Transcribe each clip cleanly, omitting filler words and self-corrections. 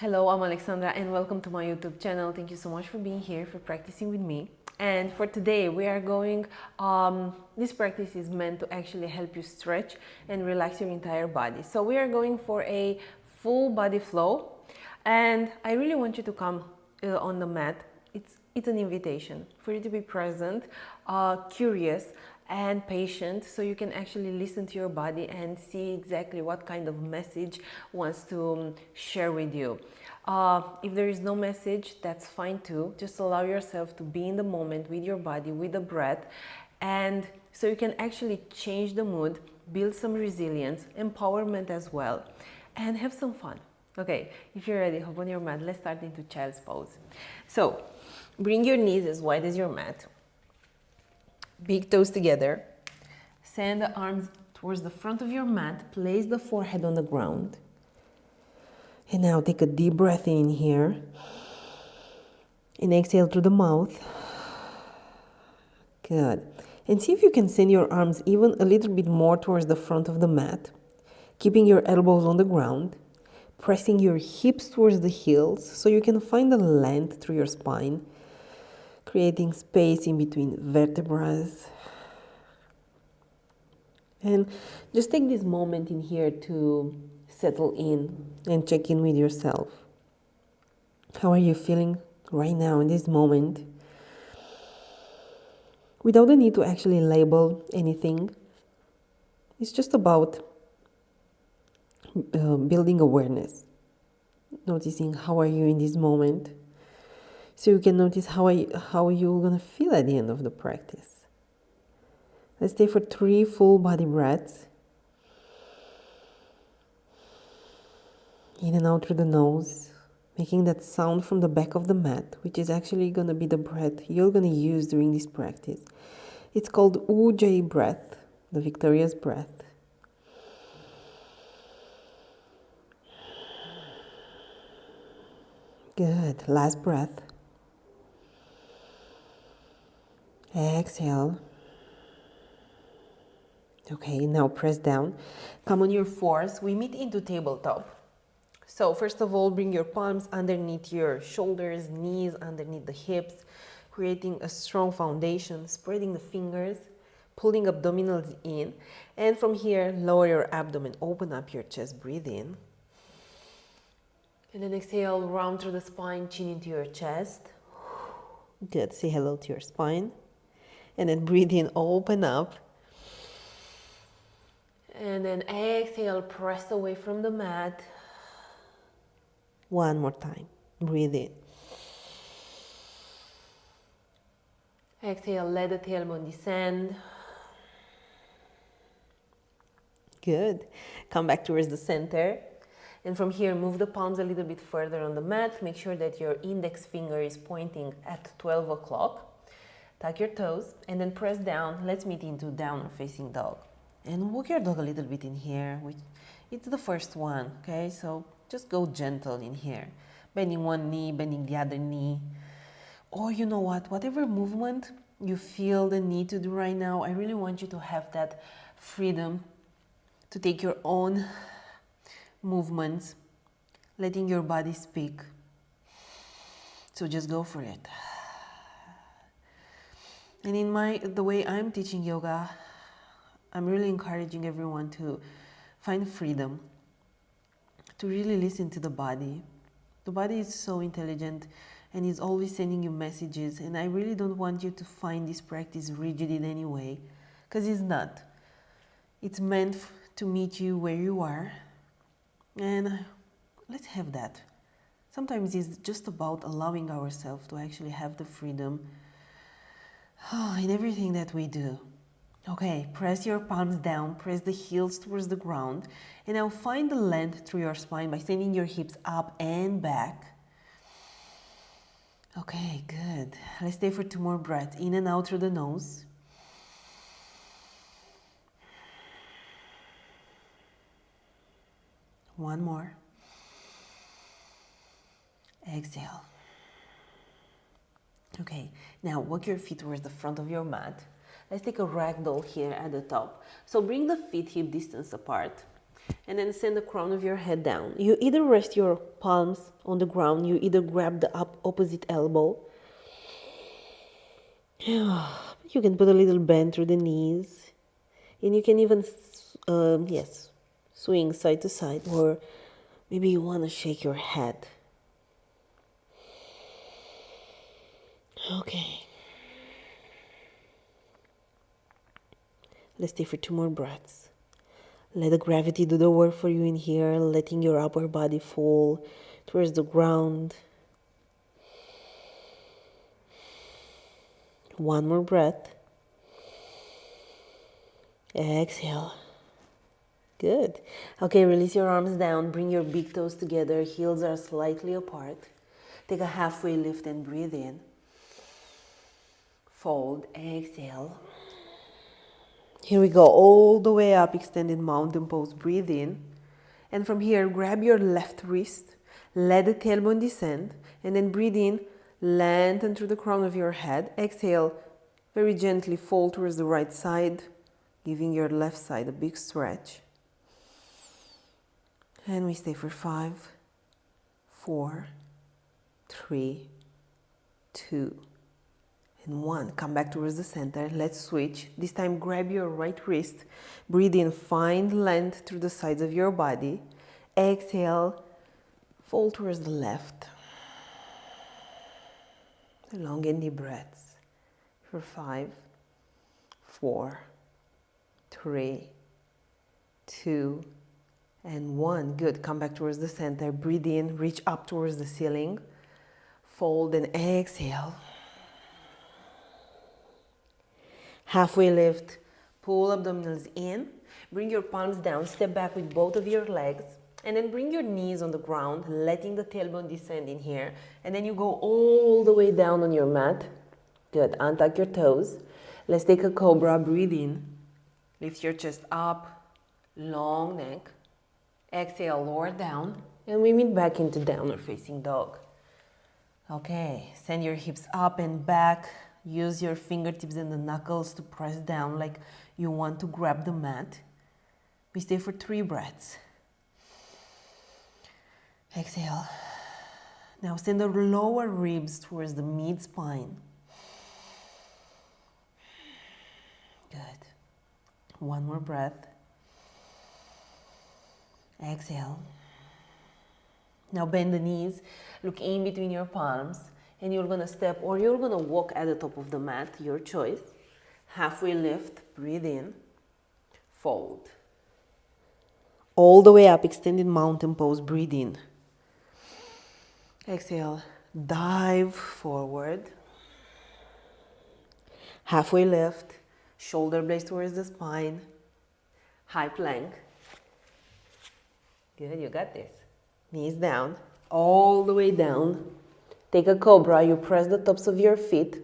Hello, I'm Alexandra and welcome to my YouTube channel. Thank you so much for being here, for practicing with me. And for today we are going, this practice is meant to actually help you stretch and relax your entire body. So we are going for a full body flow, and I really want you to come on the mat. It's an invitation for you to be present, curious and patient, so you can actually listen to your body and see exactly what kind of message wants to share with you. If there is no message, that's fine too. Just allow yourself to be in the moment with your body, with the breath, and so you can actually change the mood, build some resilience, empowerment as well, and have some fun. Okay, if you're ready, hop on your mat. Let's start into child's pose. So bring your knees as wide as your mat. Big toes together. Send the arms towards the front of your mat. Place the forehead on the ground. And now take a deep breath in here. And exhale through the mouth. Good. And see if you can send your arms even a little bit more towards the front of the mat. Keeping your elbows on the ground. Pressing your hips towards the heels so you can find the length through your spine. Creating space in between vertebrae. And just take this moment in here to settle in and check in with yourself. How are you feeling right now in this moment? Without the need to actually label anything. It's just about building awareness. Noticing how are you in this moment. So you can notice how you're going to feel at the end of the practice. Let's stay for 3 full body breaths. In and out through the nose, making that sound from the back of the mat, which is actually going to be the breath you're going to use during this practice. It's called Ujjayi breath, the victorious breath. Good. Last breath. Exhale. Okay, now press down. Come on your fours. We meet into tabletop. So first of all, bring your palms underneath your shoulders, knees underneath the hips, creating a strong foundation, spreading the fingers, pulling abdominals in. And from here, lower your abdomen, open up your chest, breathe in. And then exhale, round through the spine, chin into your chest. Good, say hello to your spine. And then breathe in, open up. And then exhale, press away from the mat. One more time, breathe in. Exhale, let the tailbone descend. Good. Come back towards the center. And from here, move the palms a little bit further on the mat. Make sure that your index finger is pointing at 12 o'clock. Tuck your toes and then press down. Let's meet into downward facing dog. And walk your dog a little bit in here. It's the first one, okay? So just go gentle in here. Bending one knee, bending the other knee. Or you know what? Whatever movement you feel the need to do right now, I really want you to have that freedom to take your own movements, letting your body speak. So just go for it. And in the way I'm teaching yoga, I'm really encouraging everyone to find freedom, to really listen to the body. The body is so intelligent and is always sending you messages, and I really don't want you to find this practice rigid in any way, because it's not. It's meant to meet you where you are, and let's have that. Sometimes it's just about allowing ourselves to actually have the freedom in everything that we do. Okay, press your palms down, press the heels towards the ground, and now find the length through your spine by sending your hips up and back. Okay, good. Let's stay for 2 more breaths, in and out through the nose. One more. Exhale. Okay, now walk your feet towards the front of your mat. Let's take a ragdoll here at the top. So bring the feet hip distance apart. And then send the crown of your head down. You either rest your palms on the ground, you either grab the opposite elbow. You can put a little bend through the knees. And you can even, swing side to side, or maybe you want to shake your head. Okay. Let's stay for 2 more breaths. Let the gravity do the work for you in here, letting your upper body fall towards the ground. 1 more breath. Exhale. Good. Okay, release your arms down. Bring your big toes together. Heels are slightly apart. Take a halfway lift and breathe in. Fold. Exhale. Here we go. All the way up, extended mountain pose. Breathe in. And from here, grab your left wrist. Let the tailbone descend. And then breathe in. Lengthen through the crown of your head. Exhale. Very gently fold towards the right side, giving your left side a big stretch. And we stay for 5, 4, 3, 2, and 1. Come back towards the center. Let's switch. This time grab your right wrist. Breathe in. Find length through the sides of your body. Exhale. Fold towards the left. Long and deep breaths. For 5, 4, 3, 2, and 1. Good. Come back towards the center. Breathe in. Reach up towards the ceiling. Fold and exhale. Halfway lift. Pull abdominals in. Bring your palms down. Step back with both of your legs. And then bring your knees on the ground, letting the tailbone descend in here. And then you go all the way down on your mat. Good. Untuck your toes. Let's take a cobra. Breathe in. Lift your chest up. Long neck. Exhale, lower down. And we meet back into downward facing dog. Okay. Send your hips up and back. Use your fingertips and the knuckles to press down like you want to grab the mat. We stay for 3 breaths. Exhale. Now send the lower ribs towards the mid-spine. Good. 1 more breath. Exhale. Now bend the knees. Look in between your palms. And you're going to step or you're going to walk at the top of the mat. Your choice. Halfway lift. Breathe in. Fold. All the way up. Extended mountain pose. Breathe in. Exhale. Dive forward. Halfway lift. Shoulder blades towards the spine. High plank. Good, you got this. Knees down. All the way down. Take a cobra. You press the tops of your feet.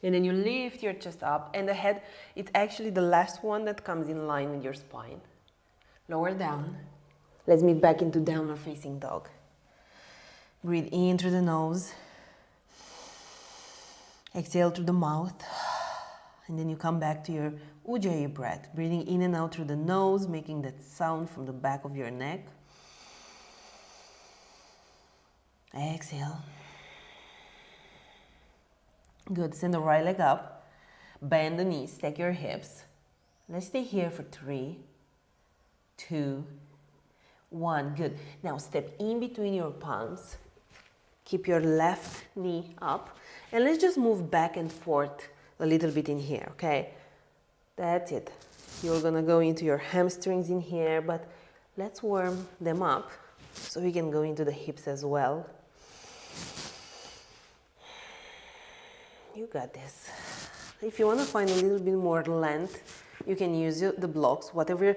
And then you lift your chest up. And the head, it's actually the last one that comes in line with your spine. Lower down. Let's meet back into downward facing dog. Breathe in through the nose. Exhale through the mouth. And then you come back to your Ujjayi breath. Breathing in and out through the nose, making that sound from the back of your neck. Exhale. Good. Send the right leg up. Bend the knees. Stack your hips. Let's stay here for 3, 2, 1. Good. Now step in between your palms. Keep your left knee up. And let's just move back and forth a little bit in here, okay? That's it. You're gonna go into your hamstrings in here, but let's warm them up so we can go into the hips as well. You got this. If you want to find a little bit more length, you can use the blocks, whatever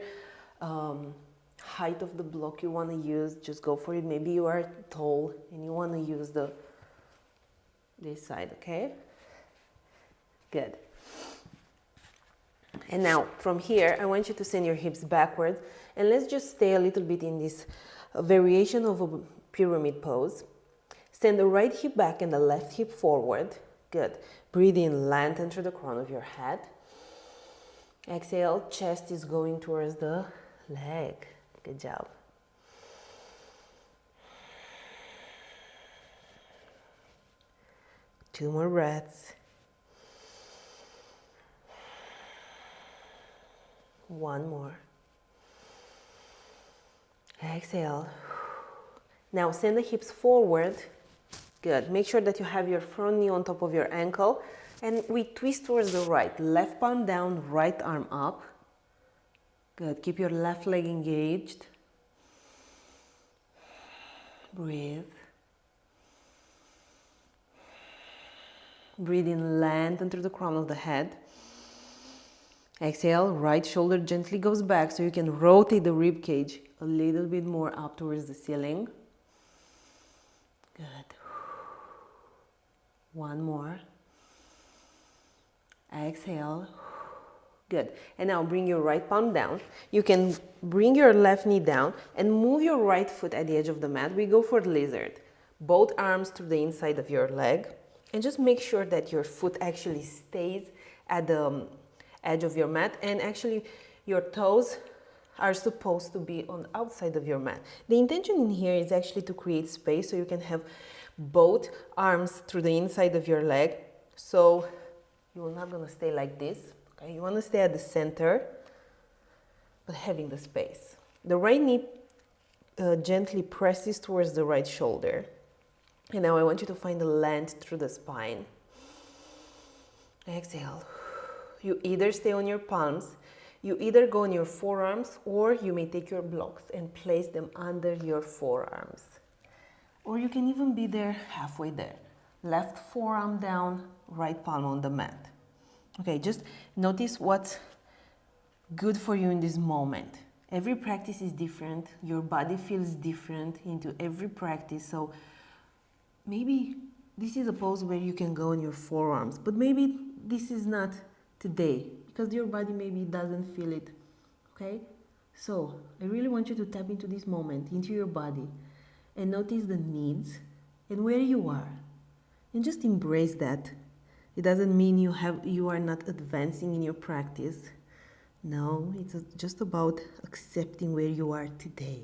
height of the block you want to use, just go for it. Maybe you are tall and you want to use this side, okay? Good. And now from here, I want you to send your hips backwards, and let's just stay a little bit in this variation of a pyramid pose. Send the right hip back and the left hip forward. Good. Breathe in, lengthen through the crown of your head. Exhale, chest is going towards the leg. Good job. Two more breaths. One more. Exhale. Now send the hips forward. Good. Make sure that you have your front knee on top of your ankle. And we twist towards the right. Left palm down, right arm up. Good. Keep your left leg engaged. Breathe. Breathe in, lengthen through the crown of the head. Exhale, right shoulder gently goes back so you can rotate the rib cage a little bit more up towards the ceiling. Good. One more. Exhale. Good. And now bring your right palm down. You can bring your left knee down and move your right foot at the edge of the mat. We go for lizard. Both arms to the inside of your leg. And just make sure that your foot actually stays at the edge of your mat, and actually your toes are supposed to be on the outside of your mat. The intention in here is actually to create space so you can have both arms through the inside of your leg. So you're not going to stay like this. Okay? You want to stay at the center, but having the space. The right knee gently presses towards the right shoulder. And now I want you to find the length through the spine. Exhale. You either stay on your palms, you either go on your forearms, or you may take your blocks and place them under your forearms. Or you can even be there, halfway there. Left forearm down, right palm on the mat. Okay, just notice what's good for you in this moment. Every practice is different. Your body feels different into every practice. So maybe this is a pose where you can go on your forearms, but maybe this is not today because your body maybe doesn't feel it. Okay? So I really want you to tap into this moment, into your body, and notice the needs and where you are. And just embrace that. It doesn't mean you are not advancing in your practice. No, it's just about accepting where you are today.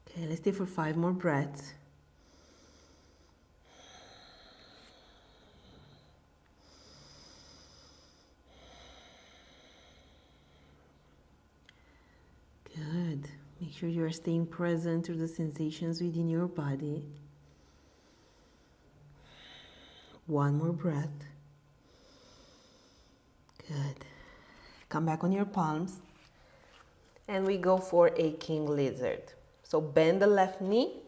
Okay, let's stay for 5 more breaths. Good. Make sure you are staying present to the sensations within your body. One more breath. Good. Come back on your palms. And we go for a king lizard. So bend the left knee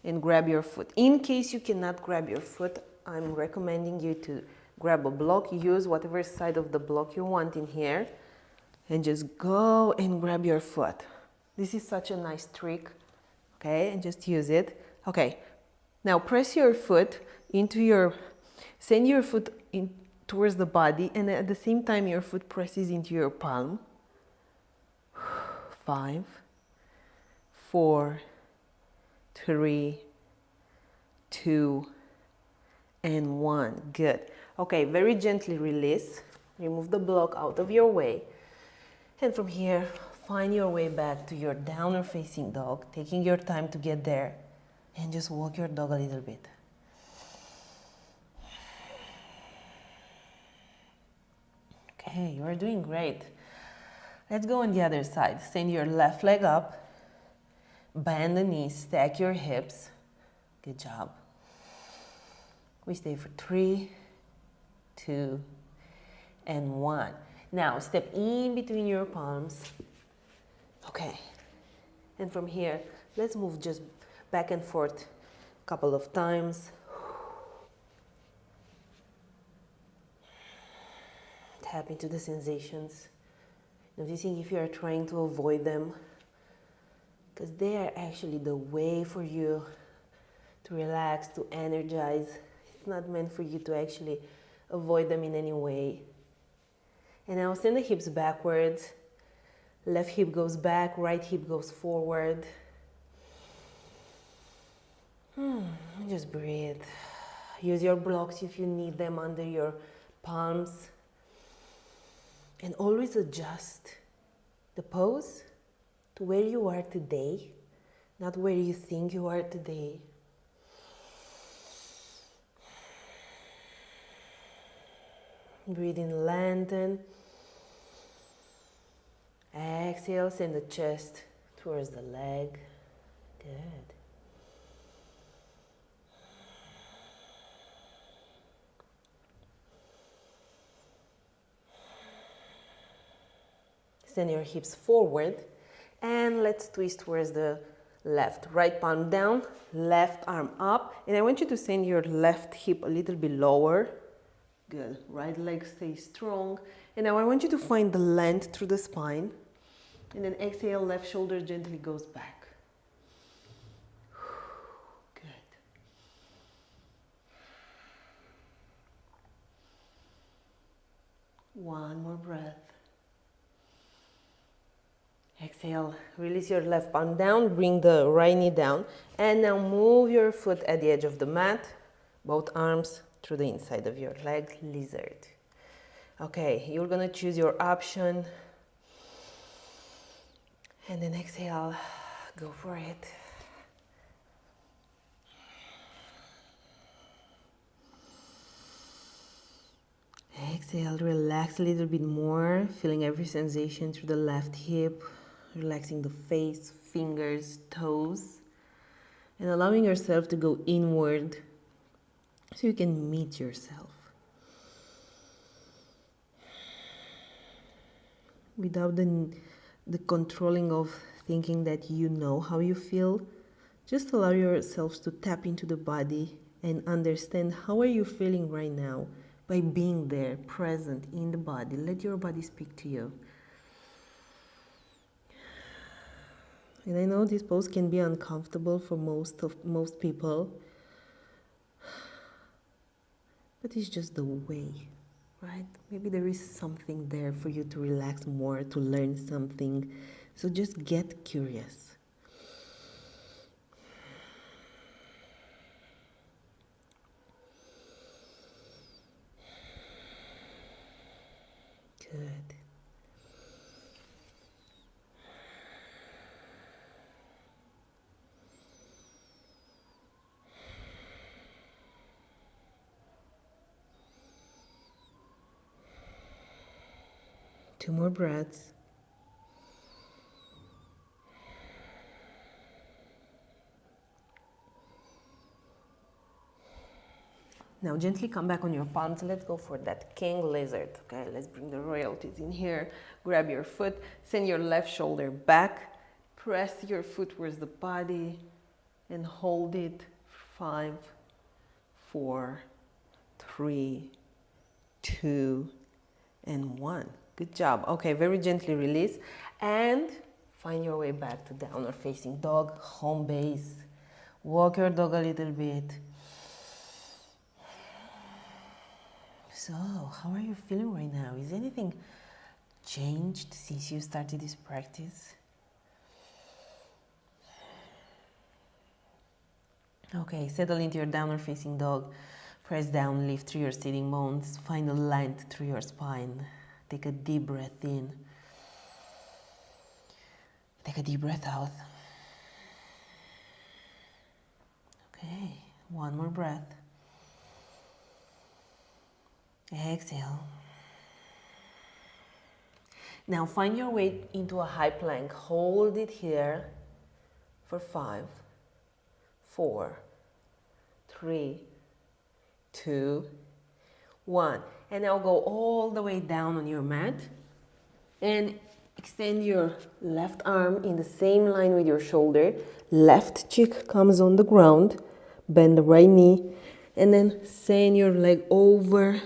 and grab your foot. In case you cannot grab your foot, I'm recommending you to grab a block. Use whatever side of the block you want in here. And just go and grab your foot. This is such a nice trick. Okay, and just use it. Okay, now press your foot into your, send your foot in towards the body, and at the same time your foot presses into your palm. 5, 4, 3, 2, and 1. Good. Okay, very gently release. Remove the block out of your way. And from here, find your way back to your downward facing dog, taking your time to get there, and just walk your dog a little bit. Okay, you are doing great. Let's go on the other side. Send your left leg up, bend the knees, stack your hips. Good job. We stay for 3, 2, and 1. Now step in between your palms. Okay, and from here, let's move just back and forth a couple of times. Tap into the sensations, noticing if you are trying to avoid them, because they are actually the way for you to relax, to energize. It's not meant for you to actually avoid them in any way. And now send the hips backwards. Left hip goes back, right hip goes forward. Just breathe. Use your blocks if you need them under your palms. And always adjust the pose to where you are today, not where you think you are today. Breathe in, lengthen. Exhale, send the chest towards the leg. Good. Send your hips forward and let's twist towards the left. Right palm down, left arm up. And I want you to send your left hip a little bit lower. Good. Right leg stays strong. And now I want you to find the length through the spine. And then exhale, left shoulder gently goes back. Good. One more breath. Exhale, release your left palm down, bring the right knee down, and now move your foot at the edge of the mat, both arms through the inside of your leg, lizard. Okay, you're gonna choose your option, and then exhale, go for it. Exhale, relax a little bit more, feeling every sensation through the left hip, relaxing the face, fingers, toes, and allowing yourself to go inward so you can meet yourself. Without the controlling of thinking that you know how you feel, just allow yourselves to tap into the body and understand how are you feeling right now by being there, present in the body. Let your body speak to you. And I know this pose can be uncomfortable for most people, but it's just the way, right? Maybe there is something there for you to relax more, to learn something. So just get curious. Good. Two more breaths. Now gently come back on your palms. Let's go for that king lizard. Okay, let's bring the royalties in here. Grab your foot, send your left shoulder back, press your foot towards the body, and hold it. 5, 4, 3, 2, and 1. Good job. Okay, very gently release and find your way back to downward facing dog, home base. Walk your dog a little bit. So, how are you feeling right now? Is anything changed since you started this practice? Okay, settle into your downward facing dog. Press down, lift through your sitting bones. Find a length through your spine. Take a deep breath in. Take a deep breath out. Okay, one more breath. Exhale. Now find your way into a high plank. Hold it here for 5, 4, 3, 2, 1. And now go all the way down on your mat and extend your left arm in the same line with your shoulder. Left cheek comes on the ground. Bend the right knee and then send your leg over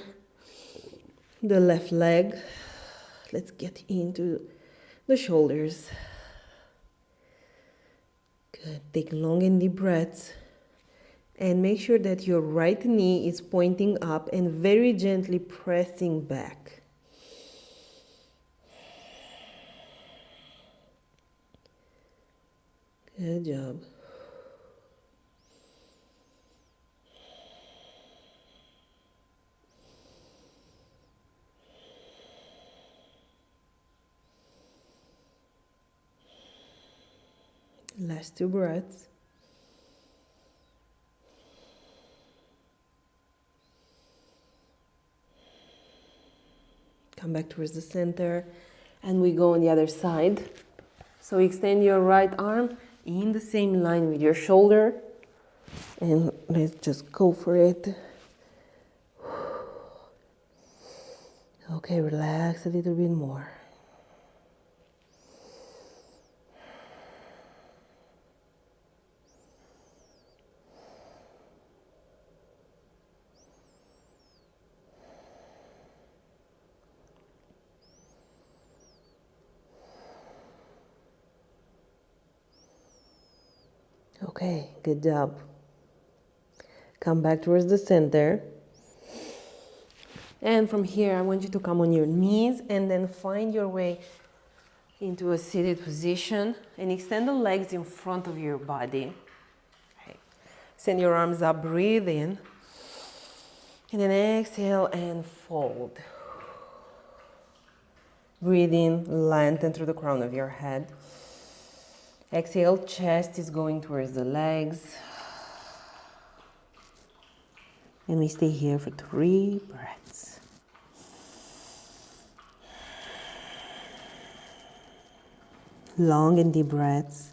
the left leg. Let's get into the shoulders. Good. Take long and deep breaths. And make sure that your right knee is pointing up and very gently pressing back. Good job. Last 2 breaths. Come back towards the center, and we go on the other side. So extend your right arm in the same line with your shoulder, and let's just go for it. Okay, relax a little bit more. Okay, good job. Come back towards the center. And from here, I want you to come on your knees and then find your way into a seated position and extend the legs in front of your body. Okay. Send your arms up, breathe in. And then exhale and fold. Breathe in, lengthen through the crown of your head. Exhale, chest is going towards the legs. And we stay here for 3 breaths. Long and deep breaths.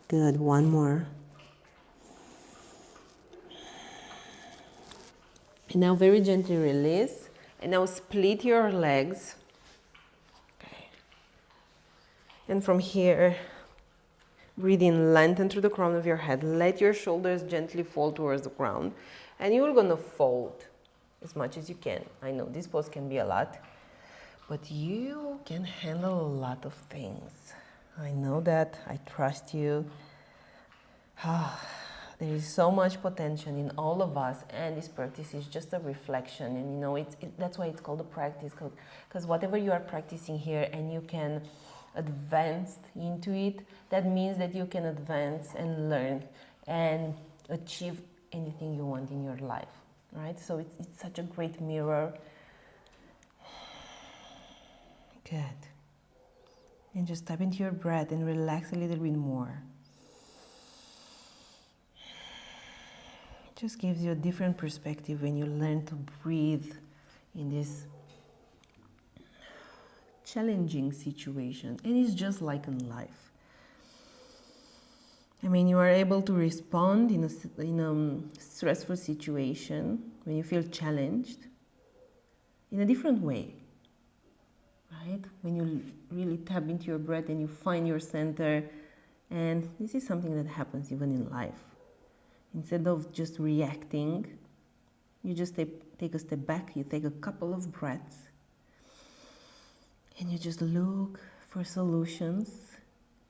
Good, one more. And now very gently release. And now split your legs. Okay. And from here, breathe in, lengthen through the crown of your head. Let your shoulders gently fall towards the ground. And you're gonna fold as much as you can. I know this pose can be a lot, but you can handle a lot of things. I know that, I trust you. There is so much potential in all of us, and this practice is just a reflection. And you know, that's why it's called a practice, because whatever you are practicing here and you can advance into it, that means that you can advance and learn and achieve anything you want in your life, right? So it's such a great mirror. Good. And just tap into your breath and relax a little bit more. It just gives you a different perspective when you learn to breathe in this challenging situation. And it's just like in life. I mean, you are able to respond in a stressful situation when you feel challenged in a different way, right? When you really tap into your breath and you find your center. And this is something that happens even in life. Instead of just reacting, you just take a step back, you take a couple of breaths, and you just look for solutions,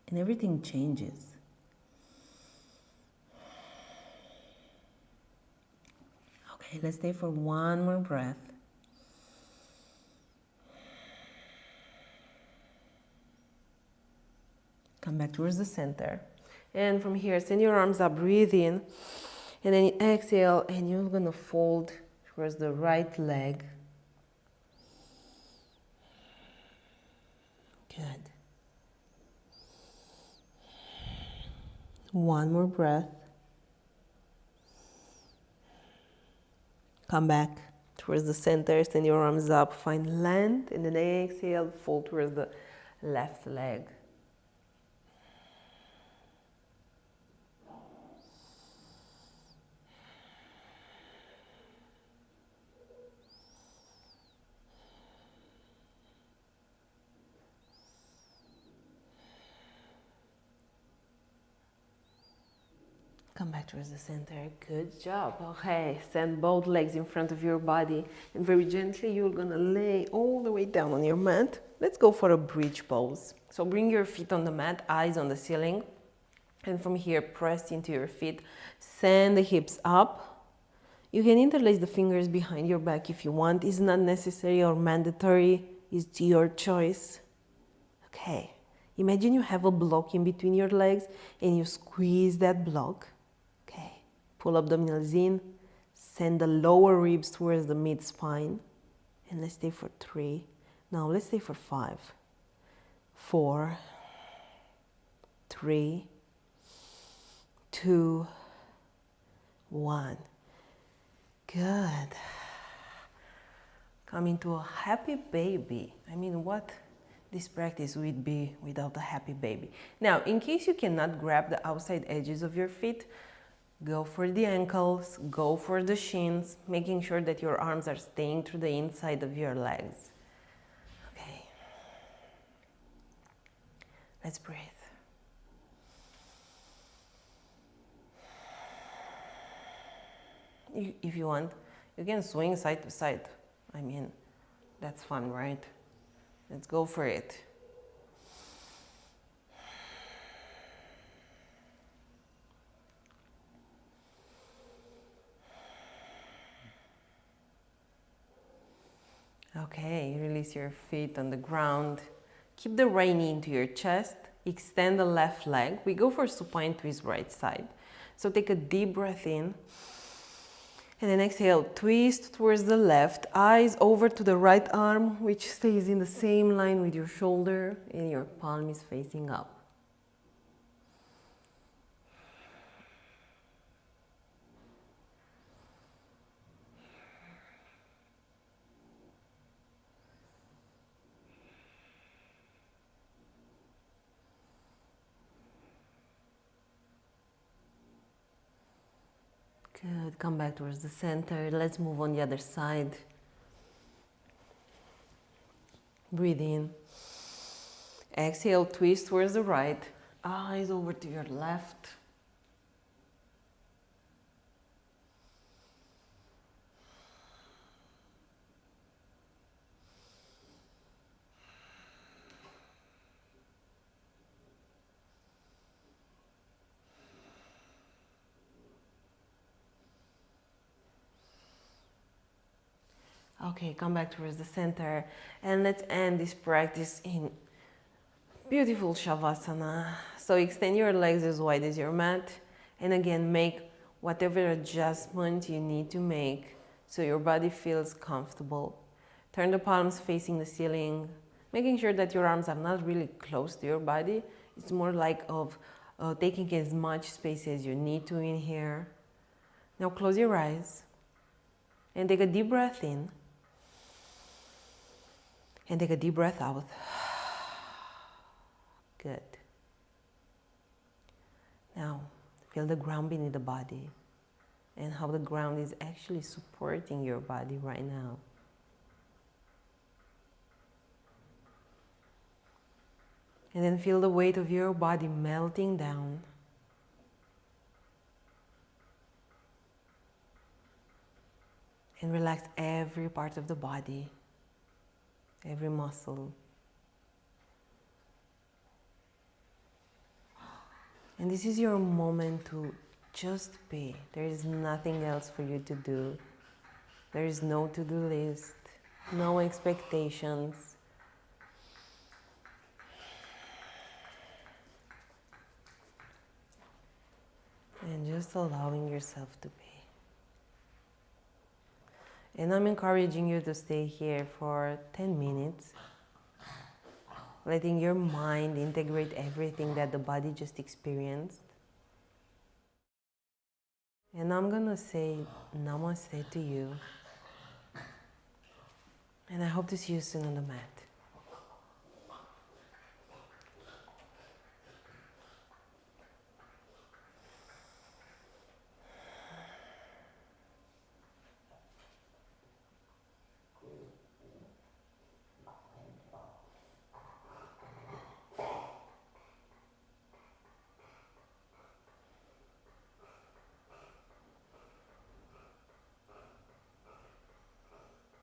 and everything changes. Okay, let's stay for one more breath. Come back towards the center. And from here, send your arms up, breathe in. And then exhale, and you're going to fold towards the right leg. Good. One more breath. Come back towards the center, send your arms up, find length, and then exhale, fold towards the left leg. Come back towards the center. Good job. Okay, send both legs in front of your body, and very gently you're gonna lay all the way down on your mat. Let's go for a bridge pose. So bring your feet on the mat, eyes on the ceiling, and from here press into your feet. Send the hips up. You can interlace the fingers behind your back if you want. It's not necessary or mandatory. It's your choice. Okay. Imagine you have a block in between your legs and you squeeze that block. Okay. Pull abdominals in. Send the lower ribs towards the mid-spine. And let's stay for 3. Now let's stay for 5. 4, 3, 2, 1. Good. Come into a happy baby. I mean, what this practice would be without a happy baby. Now, in case you cannot grab the outside edges of your feet, go for the ankles, go for the shins, making sure that your arms are staying through the inside of your legs. Okay. Let's breathe. If you want, you can swing side to side. I mean, that's fun, right? Let's go for it. Okay, release your feet on the ground. Keep the right knee into your chest. Extend the left leg. We go for supine twist right side. So take a deep breath in. And then exhale, twist towards the left, eyes over to the right arm, which stays in the same line with your shoulder, and your palm is facing up. Good, come back towards the center. Let's move on the other side. Breathe in. Exhale, twist towards the right. Eyes over to your left. Okay, come back towards the center, and let's end this practice in beautiful Shavasana. So extend your legs as wide as your mat, and again, make whatever adjustment you need to make so your body feels comfortable. Turn the palms facing the ceiling, making sure that your arms are not really close to your body. It's more like of taking as much space as you need to in here. Now close your eyes and take a deep breath in. And take a deep breath out. Good. Now, feel the ground beneath the body and how the ground is actually supporting your body right now. And then feel the weight of your body melting down. And relax every part of the body. Every muscle. And this is your moment to just be. There is nothing else for you to do. There is no to-do list, no expectations. And just allowing yourself to be. And I'm encouraging you to stay here for 10 minutes, letting your mind integrate everything that the body just experienced. And I'm gonna say namaste to you. And I hope to see you soon on the mat.